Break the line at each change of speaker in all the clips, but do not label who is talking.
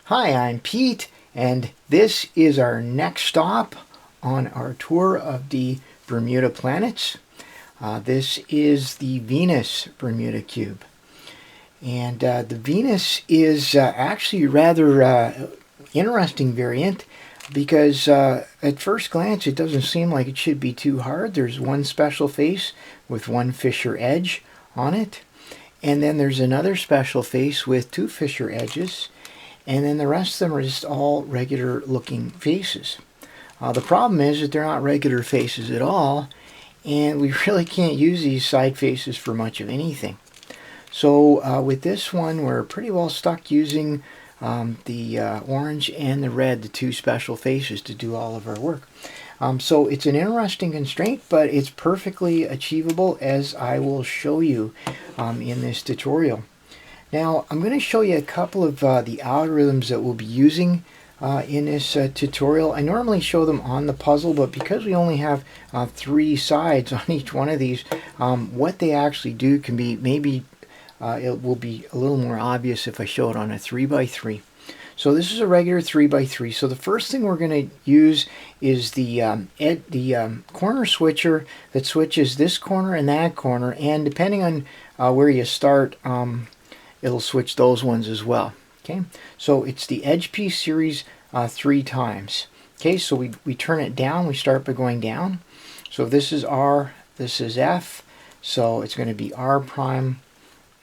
Hi, I'm Pete, and this is our next stop on our tour of the Bermuda planets. This is the Venus Bermuda Cube. And the Venus is actually rather interesting variant because at first glance it doesn't seem like it should be too hard. There's one special face with one fissure edge on it, and then there's another special face with two fissure edges, and then the rest of them are just all regular looking faces. The problem is that they're not regular faces at all, and we really can't use these side faces for much of anything. So with this one, we're pretty well stuck using the orange and the red, the two special faces, to do all of our work. So it's an interesting constraint, but it's perfectly achievable, as I will show you in this tutorial. Now, I'm going to show you a couple of the algorithms that we'll be using in this tutorial. I normally show them on the puzzle, but because we only have 3 sides on each one of these, what they actually do can be maybe it will be a little more obvious if I show it on a 3x3. So this is a regular 3x3. So the first thing we're going to use is the corner switcher that switches this corner and that corner, and depending on where you start, it'll switch those ones as well. Okay, so it's the edge piece series 3 times. Okay, so we turn it down. We start by going down. So if this is R, this is F. So it's going to be R prime,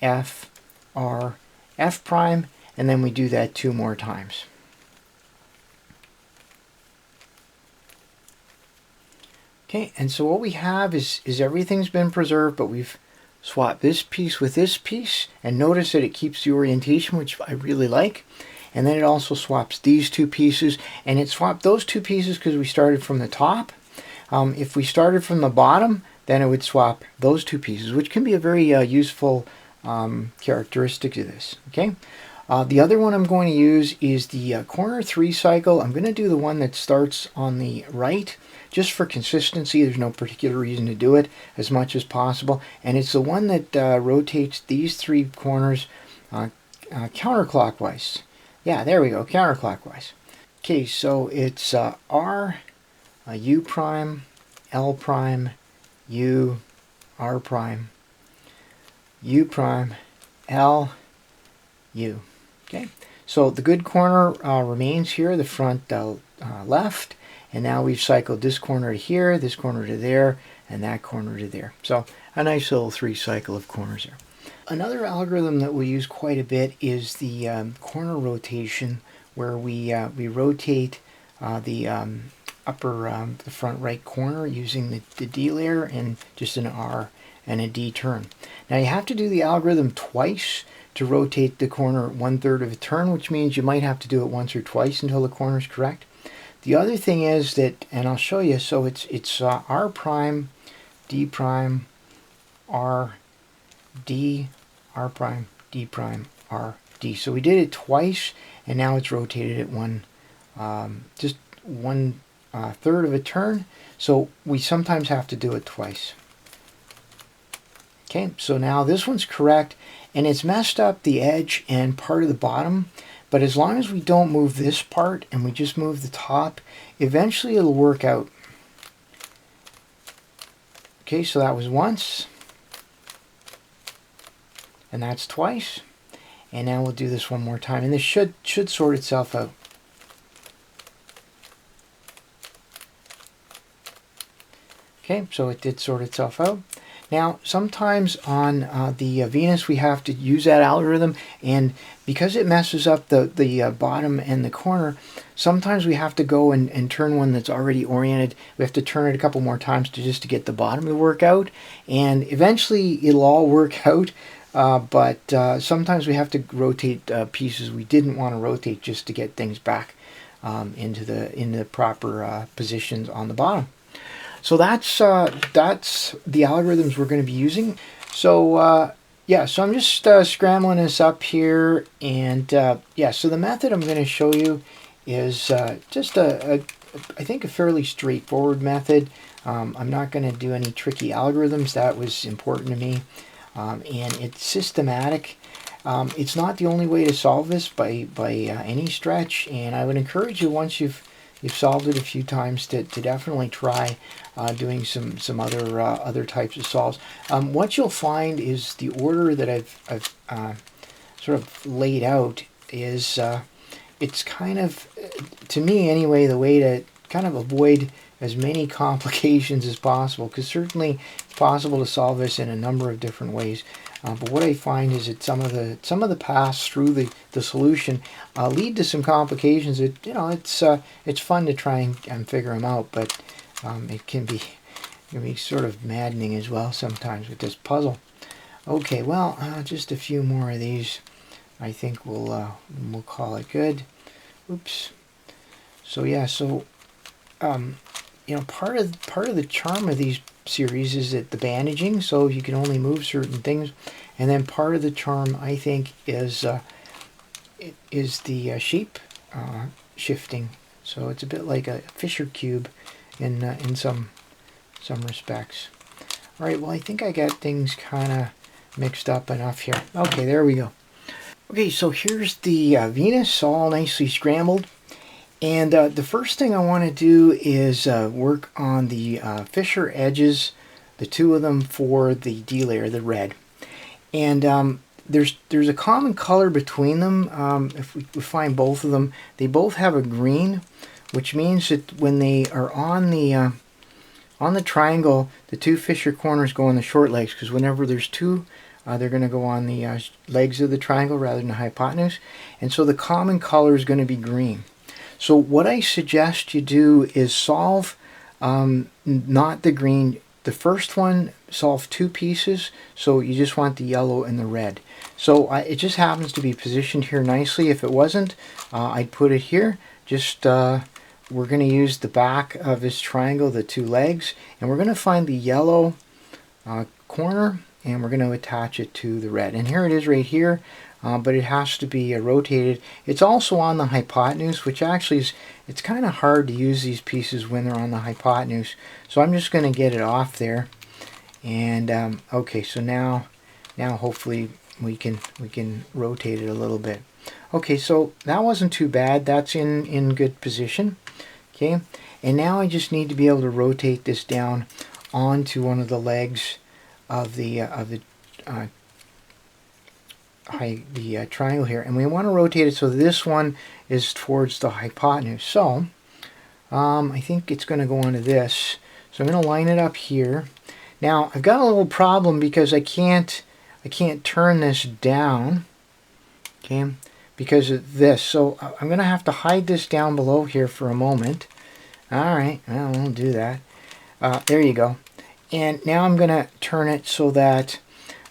F, R, F prime, and then we do that 2 more times. Okay, and so what we have is everything's been preserved, but we've swap this piece with this piece, and notice that it keeps the orientation, which I really like. And then it also swaps these 2 pieces, and it swapped those 2 pieces because we started from the top. If we started from the bottom, then it would swap those 2 pieces, which can be a very useful characteristic of this. Okay. The other one I'm going to use is the corner 3 cycle. I'm going to do the one that starts on the right, just for consistency. There's no particular reason to do it, as much as possible. And it's the one that rotates these 3 corners counterclockwise. Yeah, there we go, counterclockwise. Okay, so it's R, U prime, L prime, U, R prime, U prime, L, U. Okay, so the good corner remains here, the front left, and now we've cycled this corner to here, this corner to there, and that corner to there. So a nice little 3 cycle of corners there. Another algorithm that we use quite a bit is the corner rotation, where we rotate the the front right corner using the D layer and just an R and a D turn. Now you have to do the algorithm twice to rotate the corner 1/3 of a turn, which means you might have to do it once or twice until the corner is correct. The other thing is that, and I'll show you, so it's R prime, D prime, R, D, R prime, D prime, R, D. So we did it twice, and now it's rotated at just 1/3 of a turn. So we sometimes have to do it twice. Okay, so now this one's correct, and it's messed up the edge and part of the bottom, but as long as we don't move this part and we just move the top, eventually it'll work out. Okay, so that was once, and that's twice, and now we'll do this one more time, and this should sort itself out. Okay, so it did sort itself out. Now, sometimes on the Venus we have to use that algorithm, and because it messes up the bottom and the corner, sometimes we have to go and turn one that's already oriented. We have to turn it a couple more times just to get the bottom to work out, and eventually it'll all work out, but sometimes we have to rotate pieces we didn't want to rotate just to get things back into the proper positions on the bottom. So that's the algorithms we're going to be using. So yeah, so I'm just scrambling this up here, and yeah, so the method I'm going to show you is just I think a fairly straightforward method. I'm not going to do any tricky algorithms. That was important to me, and it's systematic. It's not the only way to solve this by any stretch, and I would encourage you, once you've solved it a few times, to definitely try doing some other types of solves. What you'll find is the order that I've sort of laid out is it's kind of, to me anyway, the way to kind of avoid as many complications as possible, because certainly it's possible to solve this in a number of different ways. But what I find is that some of the paths through the solution lead to some complications that, it's fun to try and figure them out, but it can be sort of maddening as well sometimes with this puzzle. Okay, well, just a few more of these. I think we'll call it good. Oops. So yeah, part of the charm of these series is that the bandaging, so you can only move certain things, and then part of the charm, I think, is the shape shifting. So it's a bit like a Fisher cube in some respects. All right, well, I think I got things kind of mixed up enough here. Okay, there we go. Okay, so here's the Venus all nicely scrambled. And the first thing I want to do is work on the Fisher edges, the two of them for the D layer, the red. And there's a common color between them. If we find both of them, they both have a green, which means that when they are on the triangle, the two Fisher corners go on the short legs, because whenever there's two, they're going to go on the legs of the triangle rather than the hypotenuse. And so the common color is going to be green. So what I suggest you do is solve not the green. The first one, solve two pieces, so you just want the yellow and the red. So it just happens to be positioned here nicely. If it wasn't, I'd put it here. Just we're going to use the back of this triangle, the two legs, and we're going to find the yellow corner, and we're going to attach it to the red. And here it is right here, but it has to be rotated. It's also on the hypotenuse, which actually it's kind of hard to use these pieces when they're on the hypotenuse. So I'm just going to get it off there. And okay, so now hopefully we can rotate it a little bit. Okay, so that wasn't too bad. That's in good position. Okay, and now I just need to be able to rotate this down onto one of the legs of the triangle here, and we want to rotate it so this one is towards the hypotenuse. So I think it's going to go onto this. So I'm going to line it up here. Now I've got a little problem because I can't turn this down, okay, because of this. So I'm going to have to hide this down below here for a moment. All right, well, we'll do that. There you go. And now I'm going to turn it so that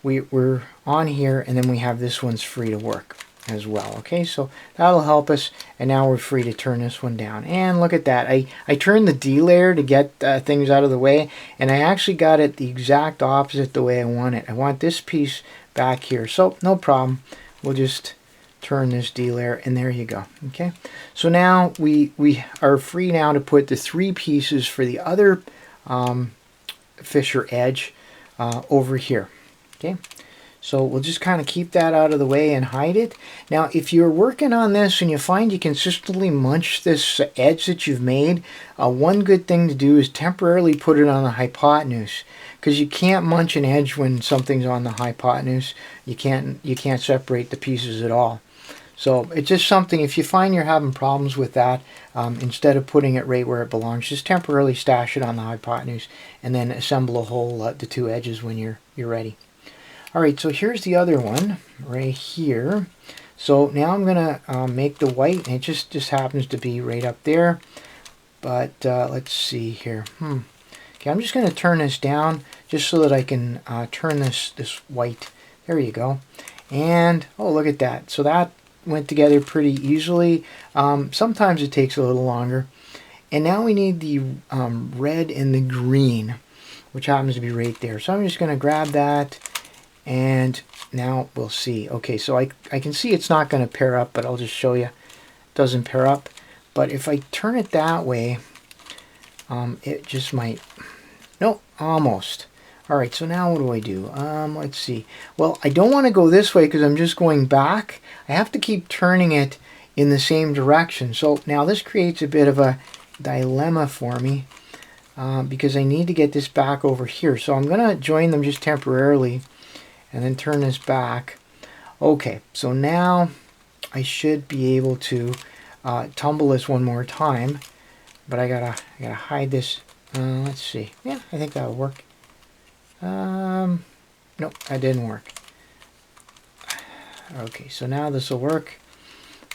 we're on here, and then we have this one's free to work as well. Okay, so that'll help us, and now we're free to turn this one down. And look at that. I turned the D layer to get things out of the way, and I actually got it the exact opposite the way I want it. I want this piece back here, so no problem. We'll just turn this D layer, and there you go. Okay, so now we are free now to put the three pieces for the other Fisher edge over here. Okay, so we'll just kind of keep that out of the way and hide it. Now, if you're working on this and you find you consistently munch this edge that you've made, one good thing to do is temporarily put it on the hypotenuse, because you can't munch an edge when something's on the hypotenuse. You can't separate the pieces at all. So it's just something, if you find you're having problems with that, instead of putting it right where it belongs, just temporarily stash it on the hypotenuse and then assemble a whole the two edges when you're ready. All right, so here's the other one right here. So now I'm going to make the white, and it just happens to be right up there. But let's see here. Okay, I'm just going to turn this down just so that I can turn this white. There you go. And, oh, look at that. So that went together pretty easily. Sometimes it takes a little longer. And now we need the red and the green, which happens to be right there. So I'm just going to grab that, and now we'll see. Okay, so I can see it's not going to pair up, but I'll just show you. It doesn't pair up. But if I turn it that way, it just might. No, almost. All right, so now what do I do? Let's see. Well, I don't want to go this way because I'm just going back. I have to keep turning it in the same direction. So now this creates a bit of a dilemma for me because I need to get this back over here. So I'm going to join them just temporarily and then turn this back. Okay, so now I should be able to tumble this one more time, but I gotta hide this. Let's see. Yeah, I think that'll work. Nope, that didn't work. Okay, so now this will work.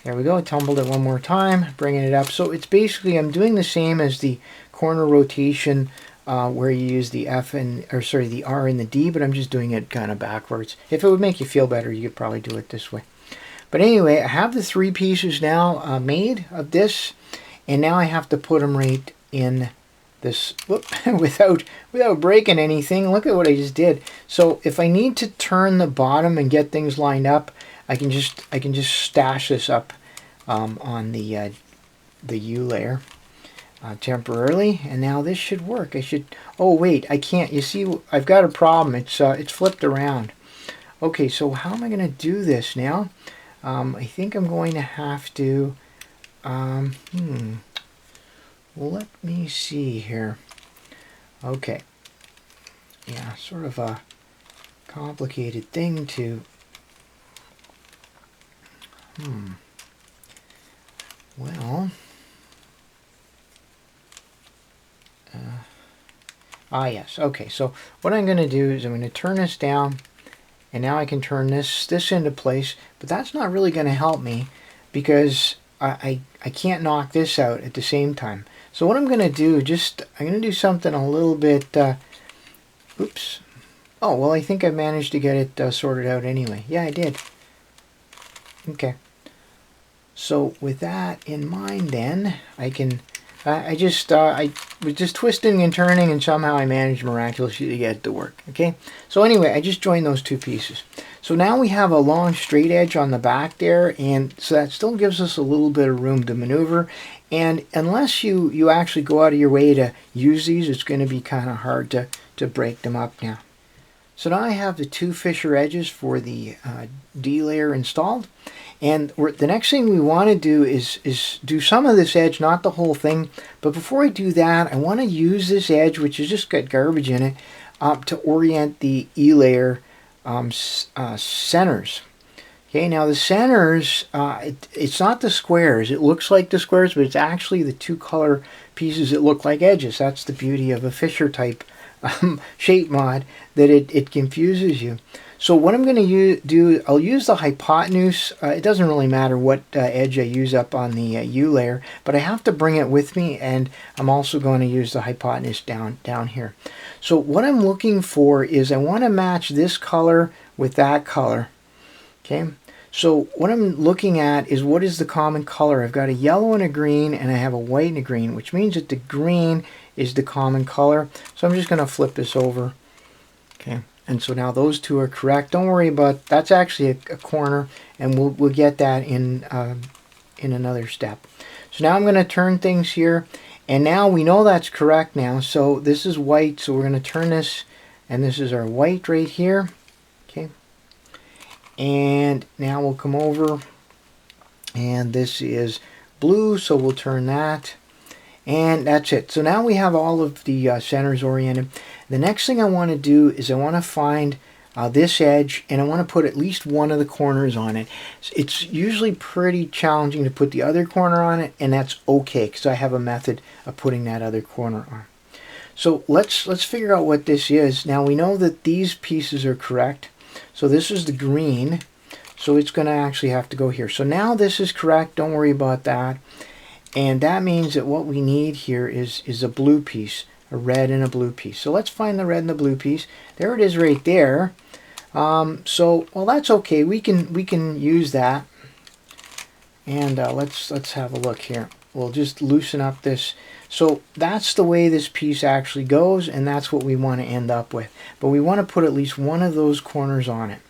There we go. Tumbled it one more time, bringing it up. So it's basically, I'm doing the same as the corner rotation where you use the the R and the D, but I'm just doing it kind of backwards. If it would make you feel better, you could probably do it this way. But anyway, I have the 3 pieces now made of this, and now I have to put them right in this without breaking anything. Look at what I just did. So if I need to turn the bottom and get things lined up, I can just stash this up on the U layer temporarily, and now this should work. I should. Oh wait, I can't. You see, I've got a problem. It's flipped around. Okay, so how am I going to do this now? I think I'm going to have to. Well, let me see here. Okay. Yeah, sort of a complicated thing to... Well... yes. Okay, so what I'm going to do is I'm going to turn this down, and now I can turn this into place, but that's not really going to help me because I can't knock this out at the same time. So what I'm going to do, I'm going to do something a little bit, oops. Oh, well, I think I managed to get it sorted out anyway. Yeah, I did. Okay. So with that in mind then, I can, I was just twisting and turning, and somehow I managed miraculously to get it to work. Okay. So anyway, I just joined those 2 pieces. So now we have a long straight edge on the back there, and so that still gives us a little bit of room to maneuver. And unless you actually go out of your way to use these, it's going to be kind of hard to break them up now. So now I have the 2 Fisher edges for the D layer installed. And the next thing we want to do is do some of this edge, not the whole thing. But before I do that, I want to use this edge, which has just got garbage in it, to orient the E layer centers. Okay, now the centers, it's not the squares. It looks like the squares, but it's actually the 2 color pieces that look like edges. That's the beauty of a Fisher type shape mod, that it confuses you. So what I'm going to do, I'll use the hypotenuse. It doesn't really matter what edge I use up on the U layer, but I have to bring it with me, and I'm also going to use the hypotenuse down here. So what I'm looking for is I want to match this color with that color. Okay, so what I'm looking at is what is the common color. I've got a yellow and a green, and I have a white and a green, which means that the green is the common color. So I'm just going to flip this over. Okay, and so now those 2 are correct. Don't worry about, that's actually a corner, and we'll get that in another step. So now I'm going to turn things here, and now we know that's correct now. So this is white, so we're going to turn this, and this is our white right here. Okay. And now we'll come over, and this is blue, so we'll turn that, and that's it. So now we have all of the centers oriented. The next thing I want to do is I want to find this edge, and I want to put at least one of the corners on it. It's usually pretty challenging to put the other corner on it, and that's okay because I have a method of putting that other corner on. So let's figure out what this is. Now we know that these pieces are correct. So this is the green, so it's going to actually have to go here. So now this is correct, don't worry about that. And that means that what we need here is a blue piece, a red and a blue piece. So let's find the red and the blue piece. There it is right there. So, well, that's okay. We can use that. And let's have a look here. We'll just loosen up this. So that's the way this piece actually goes, and that's what we want to end up with. But we want to put at least one of those corners on it.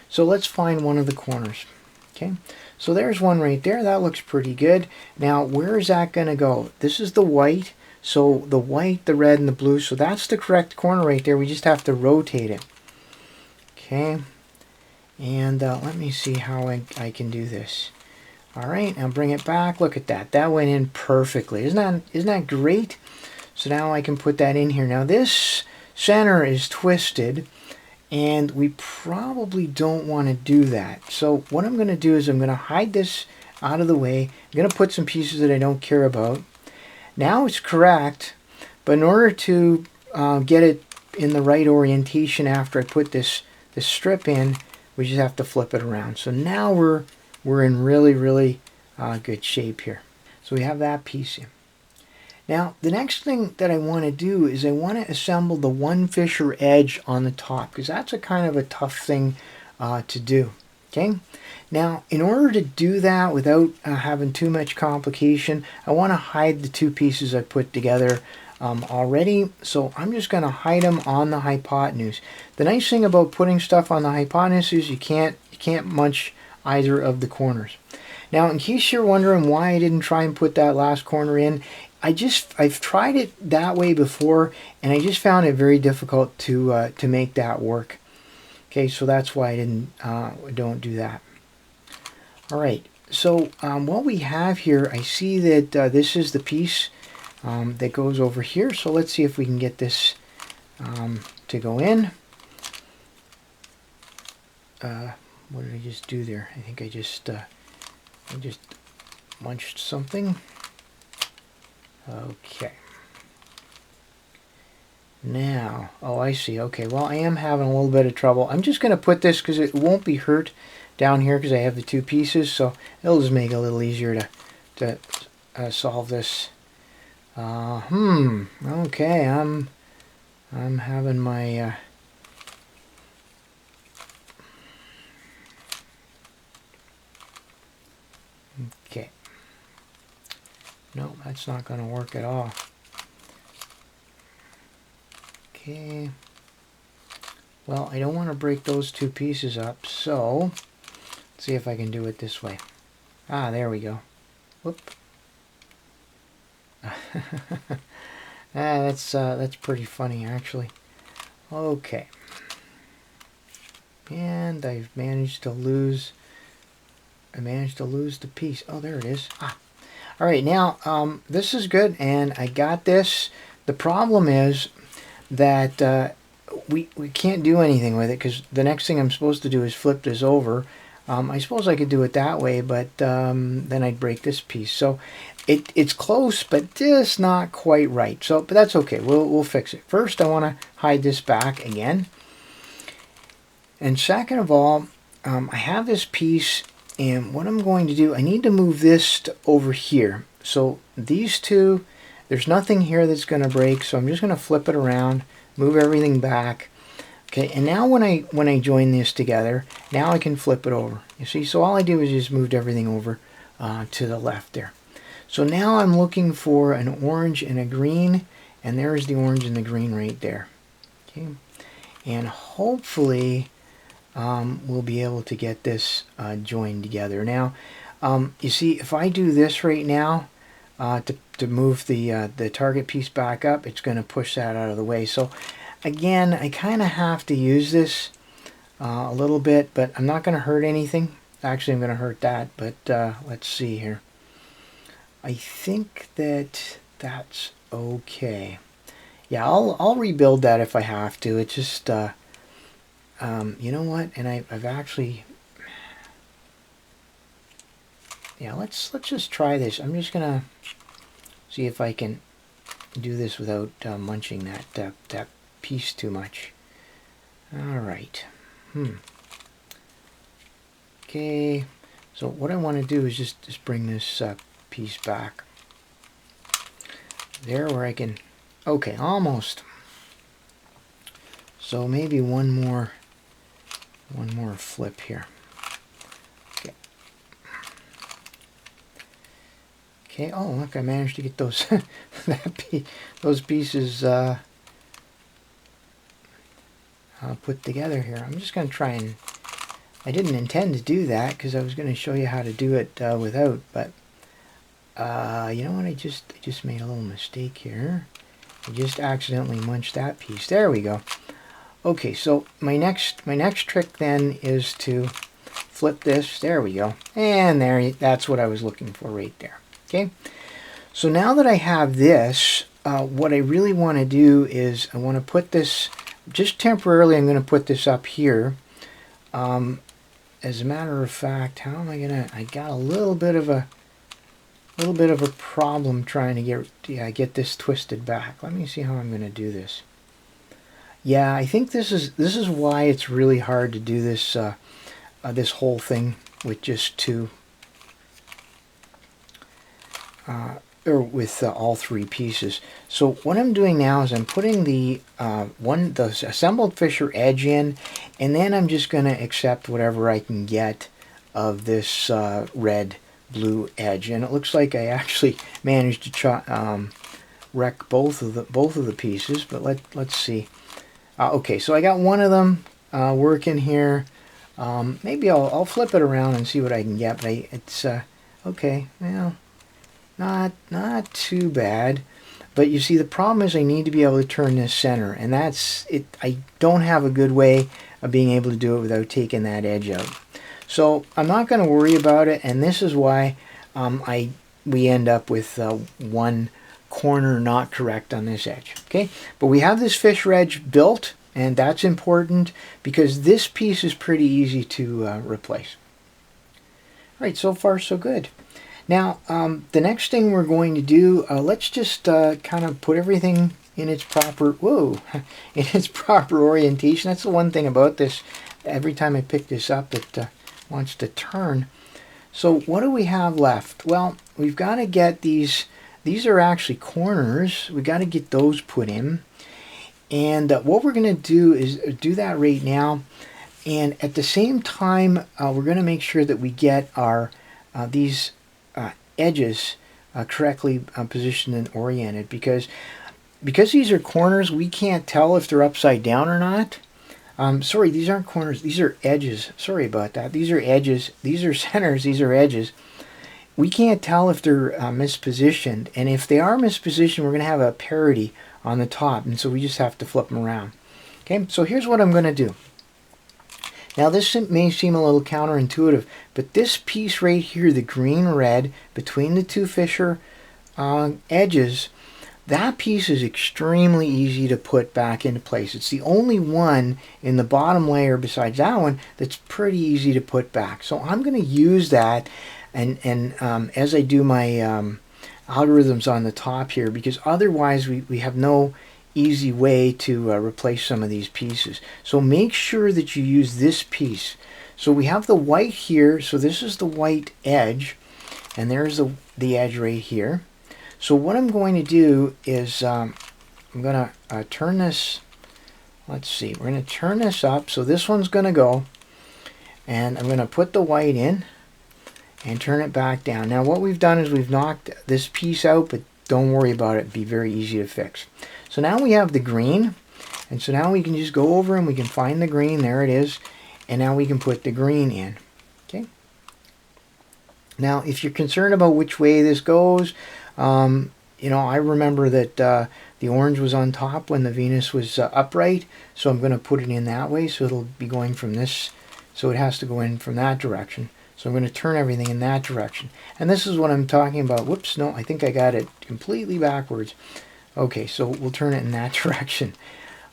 So let's find one of the corners. Okay, so there's one right there. That looks pretty good. Now, where is that going to go? This is the white, So the white, the red, and the blue, so that's the correct corner right there. We just have to rotate it. Okay, and let me see how I can do this. All right, now bring it back. Look at that. That went in perfectly. Isn't that great? So now I can put that in here. Now this center is twisted, and we probably don't want to do that. So what I'm going to do is I'm going to hide this out of the way. I'm going to put some pieces that I don't care about. Now it's correct, but in order to get it in the right orientation after I put this strip in, we just have to flip it around. So now we're in really good shape here. So we have that piece in. Now the next thing that I want to do is I want to assemble the one fissure edge on the top, because that's a kind of a tough thing to do. Okay, now in order to do that without having too much complication, I want to hide the two pieces I put together already. So I'm just going to hide them on the hypotenuse. The nice thing about putting stuff on the hypotenuse is you can't munch either of the corners. Now in case you're wondering why I didn't try and put that last corner in, I've tried it that way before, and I just found it very difficult to make that work. Okay, so that's why I don't do that. All right, so what we have here, I see that this is the piece that goes over here. So let's see if we can get this to go in. What did I just do there? I think I just munched something. Okay. Now, oh, I see. Okay, well, I am having a little bit of trouble. I'm just going to put this because it won't be hurt down here because I have the two pieces, so it'll just make it a little easier to solve this. Okay, I'm having my okay. No, that's not going to work at all. Okay. Well, I don't want to break those two pieces up, so let's see if I can do it this way. Ah, there we go. Whoop. That's pretty funny, actually. Okay. And I managed to lose the piece. Oh, there it is. Ah. All right, now this is good, and I got this. The problem is that we can't do anything with it because the next thing I'm supposed to do is flip this over. I suppose I could do it that way, but then I'd break this piece. So it's close, but just not quite right. So, but that's okay. We'll fix it. First, I want to hide this back again, and second of all, I have this piece. And what I'm going to do, I need to move this over here. So these two, there's nothing here that's going to break. So I'm just going to flip it around, move everything back. Okay, and now when I join this together, now I can flip it over. You see, so all I do is just moved everything over to the left there. So now I'm looking for an orange and a green, and there's the orange and the green right there. Okay, and hopefully we'll be able to get this joined together. Now, you see, if I do this right now to move the target piece back up, it's going to push that out of the way. So again, I kind of have to use this a little bit, but I'm not going to hurt anything. Actually, I'm going to hurt that, but let's see here. I think that's okay. Yeah, I'll rebuild that if I have to. It's just you know what? And I've actually, yeah. Let's just try this. I'm just gonna see if I can do this without munching that piece too much. All right. Okay. So what I want to do is just bring this piece back there where I can. Okay, almost. So maybe one more flip here. Okay. Okay. Oh, look! I managed to get those those pieces put together here. I'm just going to try and. I didn't intend to do that because I was going to show you how to do it without, but You know what? I just made a little mistake here. I just accidentally munched that piece. There we go. Okay, so my next trick then is to flip this. There we go. And that's what I was looking for right there. Okay. So now that I have this, what I really want to do is I want to put this, just temporarily, I'm going to put this up here. As a matter of fact, how am I going to, I got a little bit of a problem trying to get this twisted back. Let me see how I'm going to do this. Yeah, I think this is why it's really hard to do this this whole thing with just two or with all three pieces. So what I'm doing now is I'm putting the assembled Fisher edge in, and then I'm just going to accept whatever I can get of this red blue edge, and it looks like I actually managed to wreck both of the pieces. But let's see. Okay, so I got one of them working here. Maybe I'll flip it around and see what I can get. But it's okay. Well, not too bad. But you see, the problem is I need to be able to turn this center, and that's it. I don't have a good way of being able to do it without taking that edge out. So I'm not going to worry about it, and this is why we end up with one corner not correct on this edge. Okay, but we have this Fisher edge built, and that's important because this piece is pretty easy to replace. All right, so far so good. Now the next thing we're going to do, let's just kind of put everything in its proper in its proper orientation. That's the one thing about this. Every time I pick this up, it wants to turn. So what do we have left? Well, we've got to get these are actually corners. We got to get those put in, and what we're going to do is do that right now, and at the same time we're going to make sure that we get our these edges correctly positioned and oriented, because these are corners, we can't tell if they're upside down or not. Sorry, these aren't corners, these are edges. Sorry about that. These are edges, these are centers, these are edges. We can't tell if they're mispositioned, and if they are mispositioned, we're going to have a parity on the top, and so we just have to flip them around. Okay, so here's what I'm going to do. Now this may seem a little counterintuitive, but this piece right here, the green-red, between the two Fisher edges, that piece is extremely easy to put back into place. It's the only one in the bottom layer besides that one that's pretty easy to put back. So I'm going to use that and as I do my algorithms on the top here, because otherwise we have no easy way to replace some of these pieces. So make sure that you use this piece. So we have the white here, so this is the white edge, and there's the edge right here. So what I'm going to do is I'm going to turn this, let's see, we're going to turn this up, so this one's going to go, and I'm going to put the white in and turn it back down. Now what we've done is we've knocked this piece out, but don't worry about it, it'd be very easy to fix. So now we have the green, and so now we can just go over and we can find the green, there it is, and now we can put the green in. Okay. Now if you're concerned about which way this goes, you know, I remember that the orange was on top when the Venus was upright, so I'm going to put it in that way, so it'll be going from this, so it has to go in from that direction. So I'm going to turn everything in that direction. And this is what I'm talking about. Whoops, no, I think I got it completely backwards. Okay, so we'll turn it in that direction.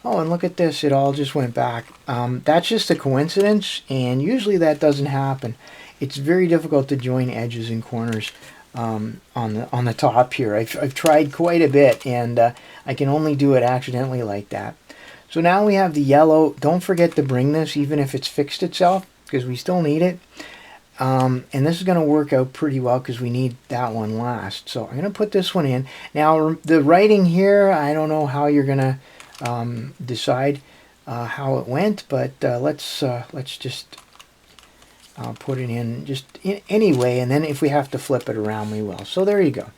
Oh, and look at this, it all just went back. That's just a coincidence, and usually that doesn't happen. It's very difficult to join edges and corners on the top here. I've tried quite a bit, and I can only do it accidentally like that. So now we have the yellow. Don't forget to bring this, even if it's fixed itself, because we still need it. And this is going to work out pretty well because we need that one last. So I'm going to put this one in. Now the writing here, I don't know how you're going to decide how it went, but let's just put it in just anyway, and then if we have to flip it around, we will. So there you go.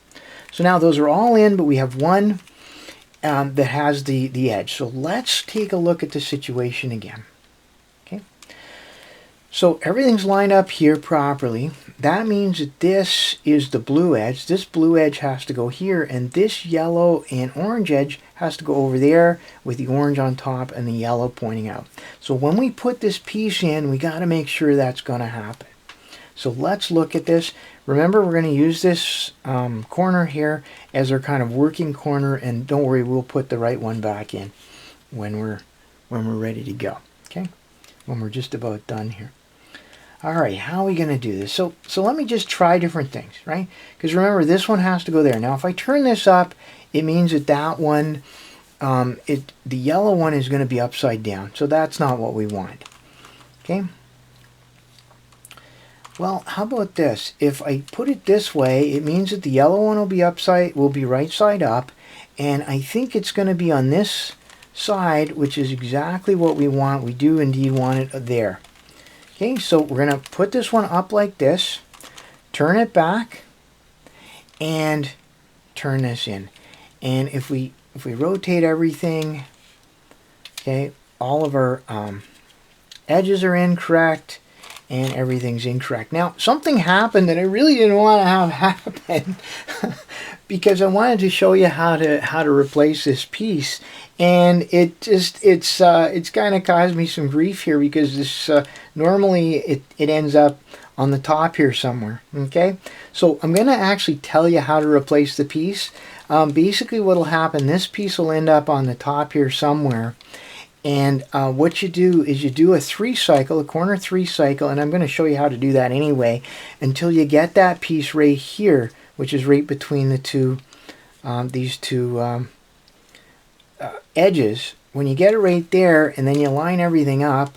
So now those are all in, but we have one that has the edge. So let's take a look at the situation again. Okay. So everything's lined up here properly. That means that this is the blue edge. This blue edge has to go here, and this yellow and orange edge has to go over there with the orange on top and the yellow pointing out. So when we put this piece in, we got to make sure that's going to happen. So let's look at this. Remember, we're going to use this corner here as our kind of working corner, and don't worry, we'll put the right one back in when we're ready to go. Okay, when we're just about done here. All right, how are we going to do this? So let me just try different things, right? Because remember, this one has to go there. Now, if I turn this up, it means that that one, the yellow one is going to be upside down. So that's not what we want. Okay. Well, how about this? If I put it this way, it means that the yellow one will be right side up, and I think it's going to be on this side, which is exactly what we want. We do indeed want it there. Okay, so we're going to put this one up like this, turn it back, and turn this in. And if we rotate everything, okay, all of our edges are incorrect, and everything's incorrect. Now, something happened that I really didn't want to have happen because I wanted to show you how to replace this piece, and it's kind of caused me some grief here because this normally it ends up on the top here somewhere. Okay, so I'm going to actually tell you how to replace the piece. Basically, what will happen? This piece will end up on the top here somewhere. And what you do is you do a 3-cycle, a corner 3-cycle, and I'm going to show you how to do that anyway, until you get that piece right here, which is right between the two, these two edges. When you get it right there, and then you line everything up,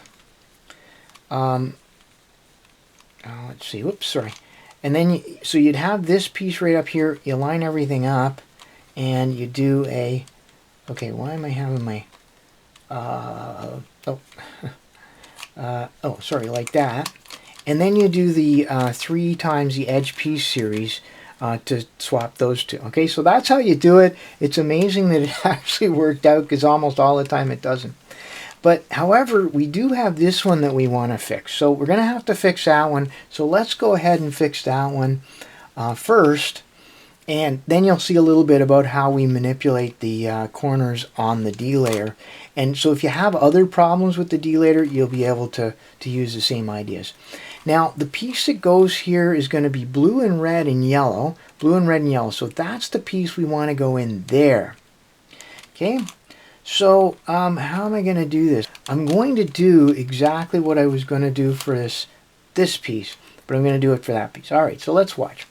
let's see, whoops, sorry. And then, so you'd have this piece right up here, you line everything up, and you do a, okay, why am I having my... sorry, like that. And then you do the 3 times the edge piece series to swap those two. Okay, so that's how you do it. It's amazing that it actually worked out because almost all the time it doesn't. But however, we do have this one that we want to fix. So we're going to have to fix that one. So let's go ahead and fix that one first. And then you'll see a little bit about how we manipulate the corners on the D-layer. And so if you have other problems with the D-layer, you'll be able to use the same ideas. Now, the piece that goes here is going to be blue and red and yellow. Blue and red and yellow. So that's the piece we want to go in there. Okay? So how am I going to do this? I'm going to do exactly what I was going to do for this piece. But I'm going to do it for that piece. All right, so let's watch.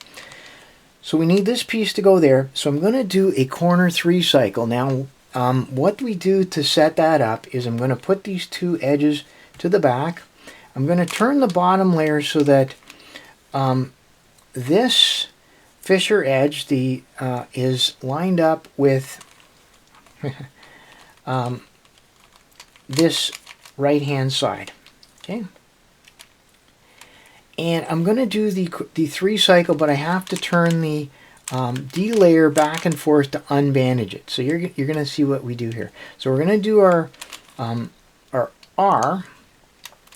So we need this piece to go there. So I'm going to do a corner 3-cycle. Now, what we do to set that up is I'm going to put these 2 edges to the back. I'm going to turn the bottom layer so that this Fisher edge is lined up with this right-hand side. Okay. And I'm going to do the 3-cycle, but I have to turn the D-layer back and forth to unbandage it. So you're going to see what we do here. So we're going to do our R,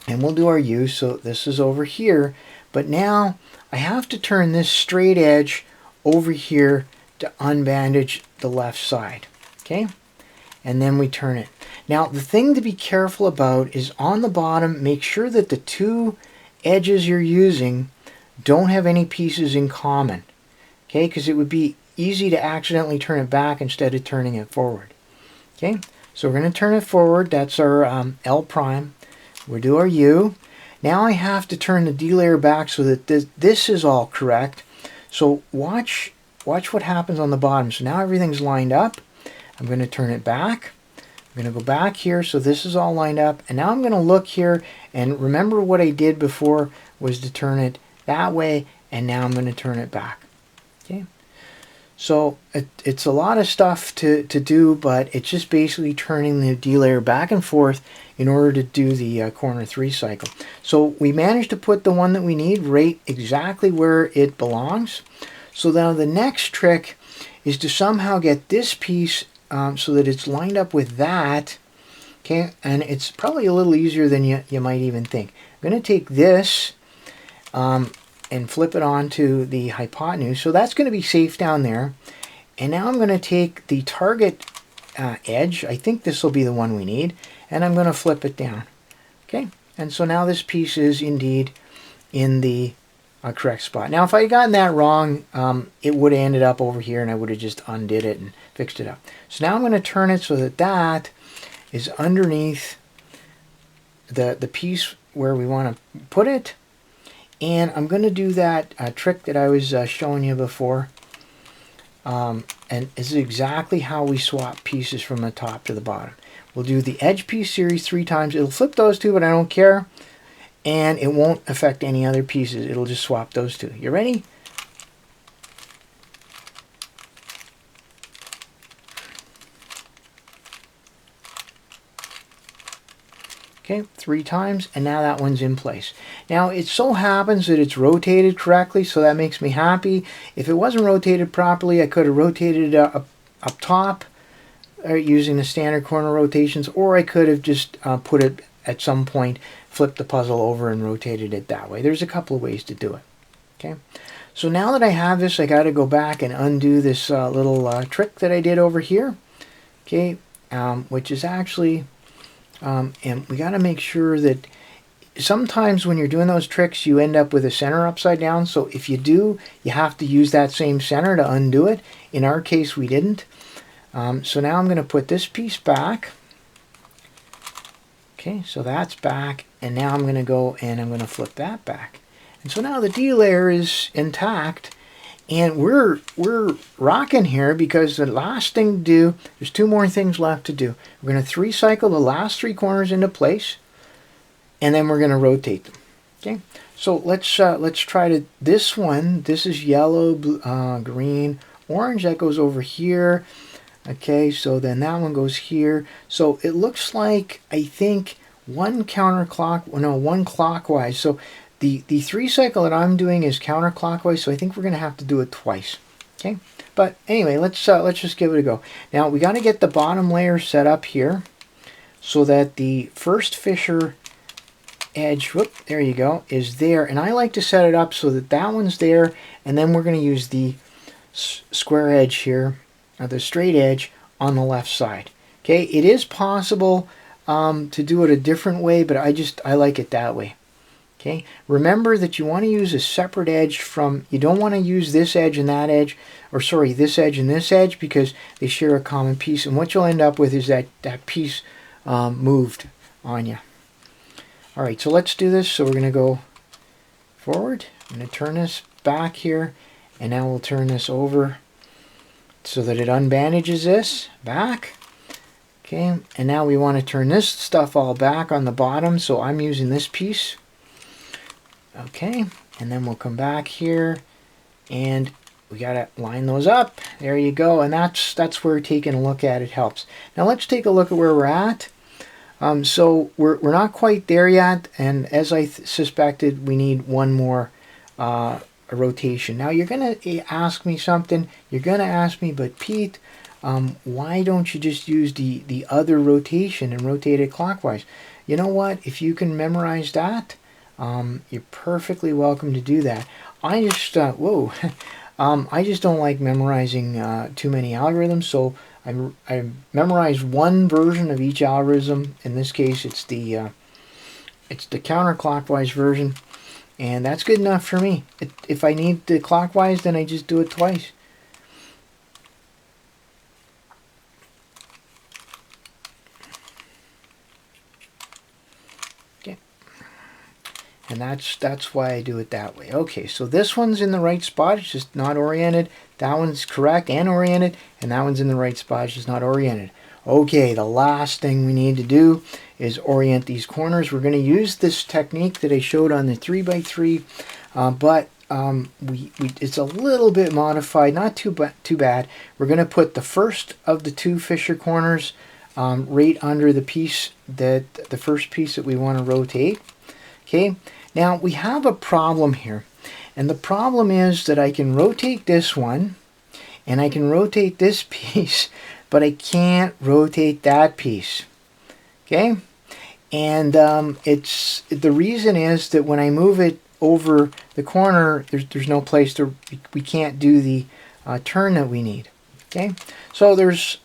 and we'll do our U. So this is over here. But now I have to turn this straight edge over here to unbandage the left side. Okay? And then we turn it. Now the thing to be careful about is on the bottom, make sure that the 2 edges you're using don't have any pieces in common, okay, because it would be easy to accidentally turn it back instead of turning it forward. Okay, so we're going to turn it forward. That's our L prime. We'll do our U. Now I have to turn the D layer back so that this is all correct. So watch what happens on the bottom. So now everything's lined up. I'm going to turn it back. I'm going to go back here, so this is all lined up, and now I'm going to look here, and remember what I did before was to turn it that way, and now I'm going to turn it back. Okay, so it's a lot of stuff to do, but it's just basically turning the D-layer back and forth in order to do the corner 3-cycle. So we managed to put the one that we need right exactly where it belongs. So now the next trick is to somehow get this piece so that it's lined up with that, okay, and it's probably a little easier than you might even think. I'm going to take this and flip it onto the hypotenuse. So that's going to be safe down there. And now I'm going to take the target edge. I think this will be the one we need. And I'm going to flip it down. Okay. And so now this piece is indeed in the correct spot. Now if I had gotten that wrong, it would have ended up over here and I would have just undid it and fixed it up. So now I'm going to turn it so that that is underneath the piece where we want to put it. And I'm going to do that trick that I was showing you before. And this is exactly how we swap pieces from the top to the bottom. We'll do the edge piece series 3 times. It'll flip those two, but I don't care. And it won't affect any other pieces. It'll just swap those two. You ready? Okay, 3 times, and now that one's in place. Now, it so happens that it's rotated correctly, so that makes me happy. If it wasn't rotated properly, I could have rotated it up top using the standard corner rotations, or I could have just put it at some point, flipped the puzzle over and rotated it that way. There's a couple of ways to do it. Okay, so now that I have this, I got to go back and undo this little trick that I did over here. Okay, which is actually... and we got to make sure that sometimes when you're doing those tricks you end up with a center upside down, so if you do, you have to use that same center to undo it. In our case we didn't. So now I'm going to put this piece back. Okay, so that's back, and now I'm going to go and I'm going to flip that back. And so now the D layer is intact, and we're rocking here because the last thing to do, there's 2 more things left to do. We're going to 3 cycle the last 3 corners into place, and then we're going to rotate them. Okay, so let's try this one. This is yellow, blue, green, orange. That goes over here. Okay, so then that one goes here. So it looks like, I think, one clockwise. So the 3 cycle that I'm doing is counterclockwise, so I think we're going to have to do it twice. Okay, but anyway, let's just give it a go. Now we got to get the bottom layer set up here so that the first fissure edge, whoop, there you go, is there. And I like to set it up so that that one's there, and then we're going to use the square edge here, the straight edge on the left side. Okay, it is possible to do it a different way, but I like it that way. Okay, remember that you want to use a separate edge from, you don't want to use this edge and that edge, or sorry, this edge and this edge, because they share a common piece, and what you'll end up with is that piece moved on you. Alright, so let's do this. So we're going to go forward, I'm going to turn this back here, and now we'll turn this over so that it unbandages this back. Okay, and now we want to turn this stuff all back on the bottom, so I'm using this piece. Okay, and then we'll come back here and we got to line those up. There you go, and that's where taking a look at it helps. Now let's take a look at where we're at. So we're not quite there yet, and as I suspected, we need one more rotation. Now you're going to ask me something. You're going to ask me, but Pete, why don't you just use the other rotation and rotate it clockwise? You know what? If you can memorize that, you're perfectly welcome to do that. I just I just don't like memorizing too many algorithms, so I memorized one version of each algorithm. In this case, it's the counterclockwise version, and that's good enough for me. If I need the clockwise, then I just do it twice. And that's why I do it that way. Okay, so this one's in the right spot, it's just not oriented. That one's correct and oriented, and that one's in the right spot, it's just not oriented. Okay, the last thing we need to do is orient these corners. We're going to use this technique that I showed on the 3x3, but it's a little bit modified, not too bad. We're going to put the first of the 2 fissure corners right under the piece the first piece that we want to rotate. Okay, now we have a problem here, and the problem is that I can rotate this one and I can rotate this piece, but I can't rotate that piece. Okay, And it's the reason is that when I move it over the corner, there's no place to, we can't do the turn that we need. Okay, so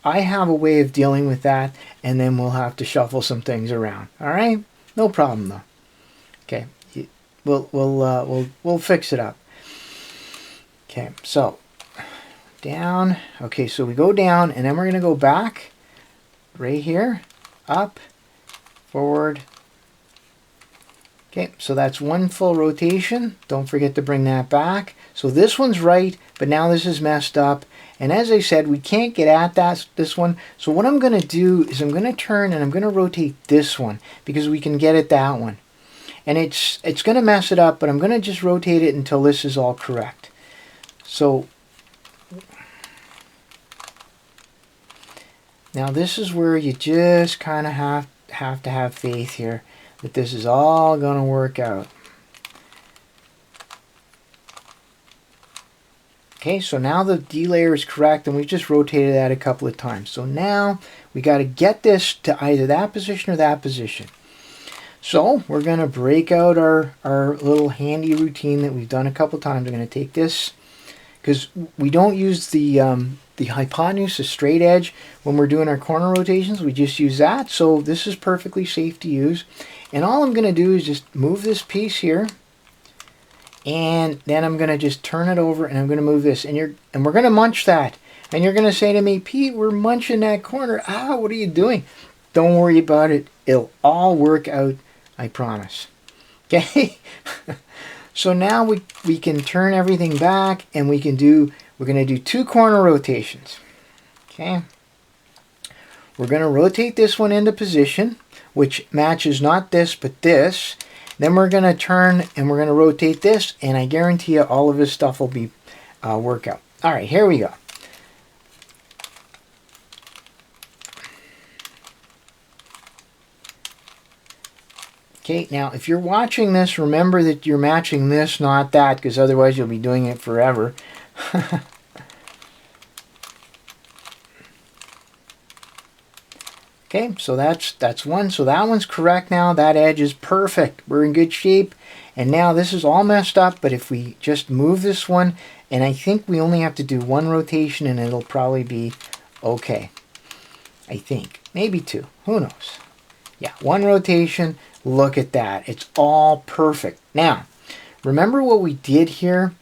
I have a way of dealing with that, and then we'll have to shuffle some things around. All right, no problem though. Okay, we'll fix it up. Okay, so down. Okay, so we go down, and then we're gonna go back right here, up, forward. Okay, so that's one full rotation. Don't forget to bring that back. So this one's right, but now this is messed up. And as I said, we can't get at this one. So what I'm going to do is I'm going to turn and I'm going to rotate this one because we can get at that one. And it's going to mess it up, but I'm going to just rotate it until this is all correct. So now this is where you just kind of have to have faith here that this is all going to work out. Okay, so now the D layer is correct, and we've just rotated that a couple of times. So now we got to get this to either that position or that position. So we're going to break out our little handy routine that we've done a couple of times. We're going to take this, because we don't use the hypotenuse, the straight edge, when we're doing our corner rotations. We just use that. So this is perfectly safe to use. And all I'm going to do is just move this piece here. And then I'm going to just turn it over, and I'm going to move this. And we're going to munch that. And you're going to say to me, Pete, we're munching that corner. Ah, what are you doing? Don't worry about it. It'll all work out, I promise. Okay? So now we can turn everything back, and we're going to do 2 corner rotations. Okay? We're going to rotate this one into position, which matches not this, but this. Then we're going to turn and we're going to rotate this, and I guarantee you all of this stuff will be work out. All right, here we go. Okay, now if you're watching this, remember that you're matching this, not that, because otherwise you'll be doing it forever. Okay, so that's one. So that one's correct now. That edge is perfect. We're in good shape. And now this is all messed up, but if we just move this one, and I think we only have to do 1 rotation, and it'll probably be okay. I think. Maybe 2. Who knows? Yeah, 1 rotation. Look at that. It's all perfect. Now, remember what we did here?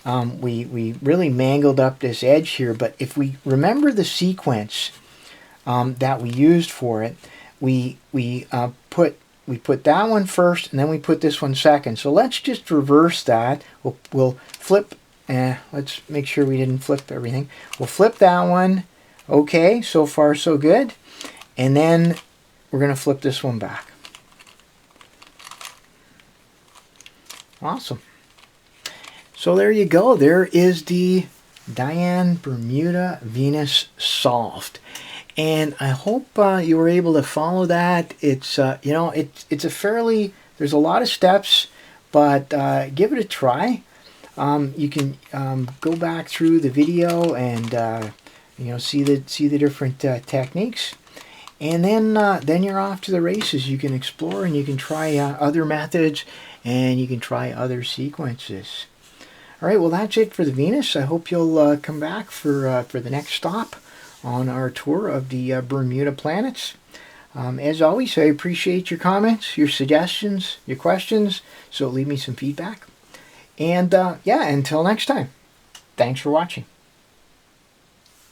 We really mangled up this edge here, but if we remember the sequence that we used for it, we put that one first, and then we put this one second. So let's just reverse that. We'll flip. Let's make sure we didn't flip everything. We'll flip that one. Okay, so far so good. And then we're going to flip this one back. Awesome. So there you go. There is the DaYan Bermuda Venus solved. And I hope you were able to follow that. It's it's a fairly, there's a lot of steps, but give it a try. You can go back through the video and see the different techniques, and then you're off to the races. You can explore and you can try other methods, and you can try other sequences. All right, well that's it for the Venus. I hope you'll come back for the next stop on our tour of the Bermuda planets. As always, I appreciate your comments, your suggestions, your questions, so leave me some feedback. And yeah, until next time, thanks for watching.